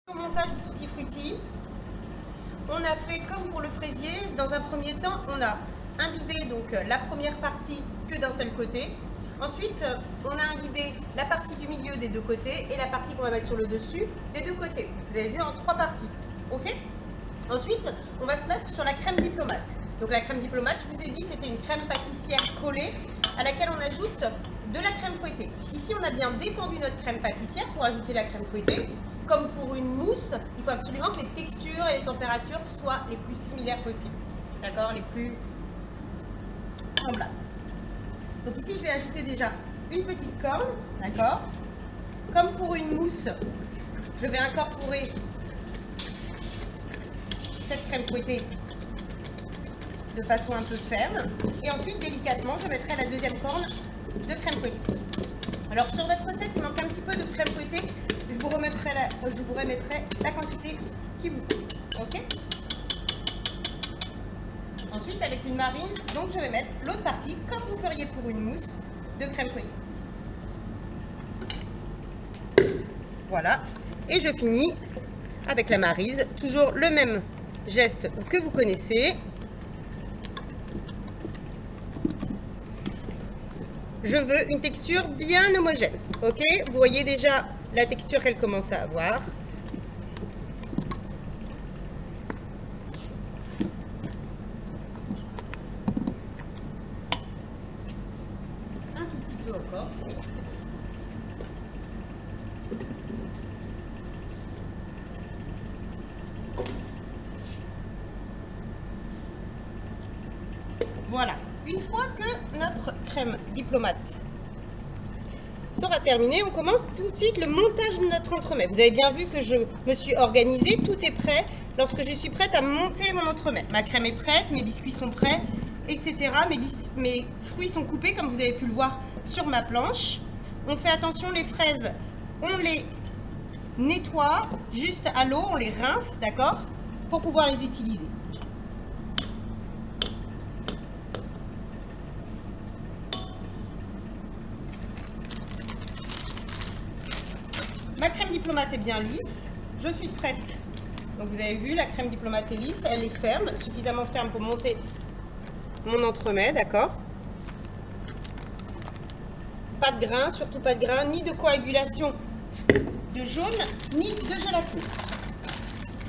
Au montage du Tutti Frutti, on a fait comme pour le fraisier. Dans un premier temps, on a imbibé donc la première partie que d'un seul côté. Ensuite, on a imbibé la partie du milieu des deux côtés et la partie qu'on va mettre sur le dessus des deux côtés. Vous avez vu en 3 parties. Ok? Ensuite, on va se mettre sur la crème diplomate. Donc la crème diplomate, je vous ai dit, c'était une crème pâtissière collée à laquelle on ajoute de la crème fouettée. Ici, on a bien détendu notre crème pâtissière pour ajouter la crème fouettée. Comme pour une mousse, il faut absolument que les textures et les températures soient les plus similaires possibles. D'accord? Les plus semblables. Donc ici, je vais ajouter déjà une petite corne. D'accord? Comme pour une mousse, je vais incorporer cette crème fouettée de façon un peu ferme. Et ensuite, délicatement, je mettrai la deuxième corne de crème fouettée. Alors, sur votre recette, il manque un petit peu de crème fouettée. Je vous remettrai la quantité qu'il vous faut. Ok? Ensuite, avec une marine, donc je vais mettre l'autre partie, comme vous feriez pour une mousse, de crème fouettée. Voilà. Et je finis avec la maryse. Toujours le même geste que vous connaissez. Je veux une texture bien homogène. Ok? Vous voyez déjà la texture qu'elle commence à avoir. Un tout petit peu encore. Voilà. Une fois que notre crème diplomate sera terminée, on commence tout de suite le montage de notre entremets. Vous avez bien vu que je me suis organisée, tout est prêt. Lorsque je suis prête à monter mon entremets, ma crème est prête, mes biscuits sont prêts, etc. Mes fruits sont coupés, comme vous avez pu le voir sur ma planche. On fait attention, les fraises, on les nettoie juste à l'eau, on les rince, d'accord, pour pouvoir les utiliser. Ma crème diplomate est bien lisse, je suis prête. Donc vous avez vu, la crème diplomate est lisse, elle est ferme, suffisamment ferme pour monter mon entremets, d'accord? Pas de grains, surtout pas de grains, ni de coagulation de jaune, ni de gélatine.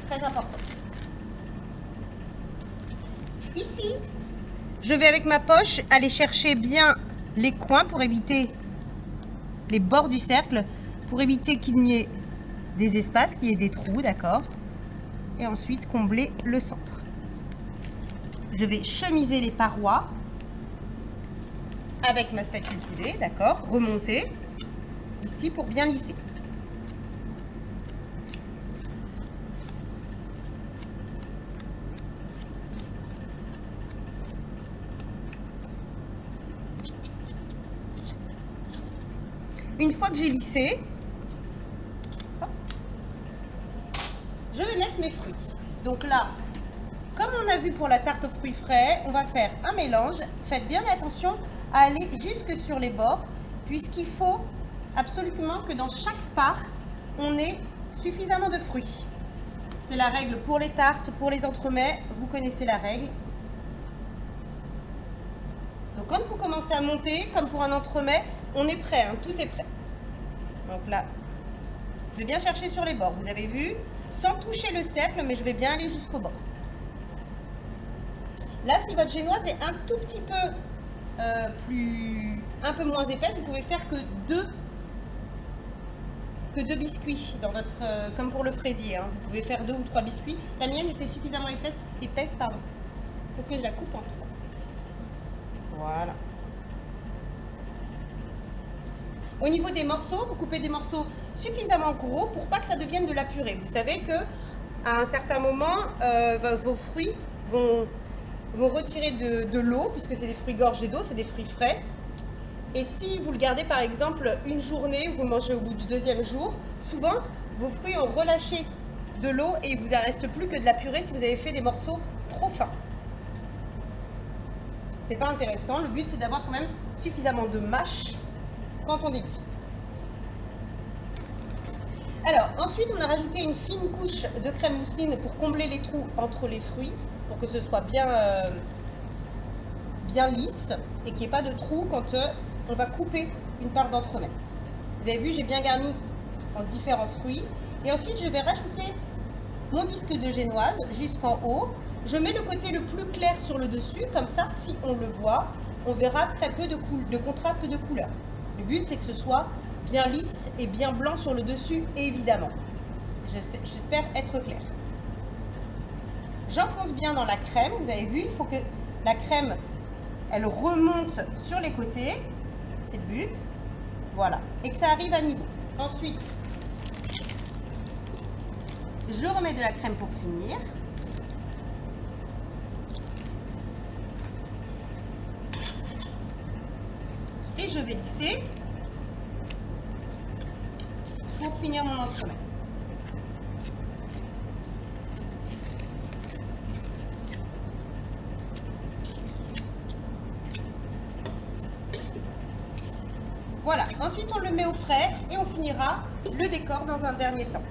Très important. Ici, je vais avec ma poche aller chercher bien les coins pour éviter les bords du cercle, pour éviter qu'il n'y ait des espaces, qu'il y ait des trous, d'accord? Et ensuite combler le centre. Je vais chemiser les parois avec ma spatule coudée, d'accord? Remonter ici pour bien lisser. Une fois que j'ai lissé, je vais mettre mes fruits. Donc là, comme on a vu pour la tarte aux fruits frais, on va faire un mélange. Faites bien attention à aller jusque sur les bords, puisqu'il faut absolument que dans chaque part, on ait suffisamment de fruits. C'est la règle pour les tartes, pour les entremets, vous connaissez la règle. Donc quand vous commencez à monter, comme pour un entremets, on est prêt, hein, tout est prêt. Donc là, je vais bien chercher sur les bords, vous avez vu, sans toucher le cercle, mais je vais bien aller jusqu'au bord. Là, si votre génoise est un tout petit peu un peu moins épaisse, vous pouvez faire que deux biscuits dans votre, comme pour le fraisier. Hein. Vous pouvez faire 2 ou 3 biscuits. La mienne était suffisamment épaisse pour que je la coupe en 3. Voilà. Au niveau des morceaux, vous coupez des morceaux suffisamment gros pour pas que ça devienne de la purée. Vous savez que à un certain moment, vos fruits vont retirer de l'eau, puisque c'est des fruits gorgés d'eau, c'est des fruits frais. Et si vous le gardez par exemple une journée, vous mangez au bout du 2e jour, souvent vos fruits ont relâché de l'eau et il ne vous en reste plus que de la purée si vous avez fait des morceaux trop fins. C'est pas intéressant, le but c'est d'avoir quand même suffisamment de mâche quand on déguste. Alors, Ensuite, on a rajouté une fine couche de crème mousseline pour combler les trous entre les fruits, pour que ce soit bien lisse et qu'il n'y ait pas de trous quand on va couper une part d'entremets. Vous avez vu, j'ai bien garni en différents fruits. Et ensuite, je vais rajouter mon disque de génoise jusqu'en haut. Je mets le côté le plus clair sur le dessus, comme ça, si on le voit, on verra très peu de contraste de couleur. Le but, c'est que ce soit bien lisse et bien blanc sur le dessus, évidemment. J'espère être clair. J'enfonce bien dans la crème. Vous avez vu, il faut que la crème, elle remonte sur les côtés. C'est le but. Voilà. Et que ça arrive à niveau. Ensuite, je remets de la crème pour finir. Et je vais lisser pour finir mon entremets. Voilà, ensuite on le met au frais et on finira le décor dans un dernier temps.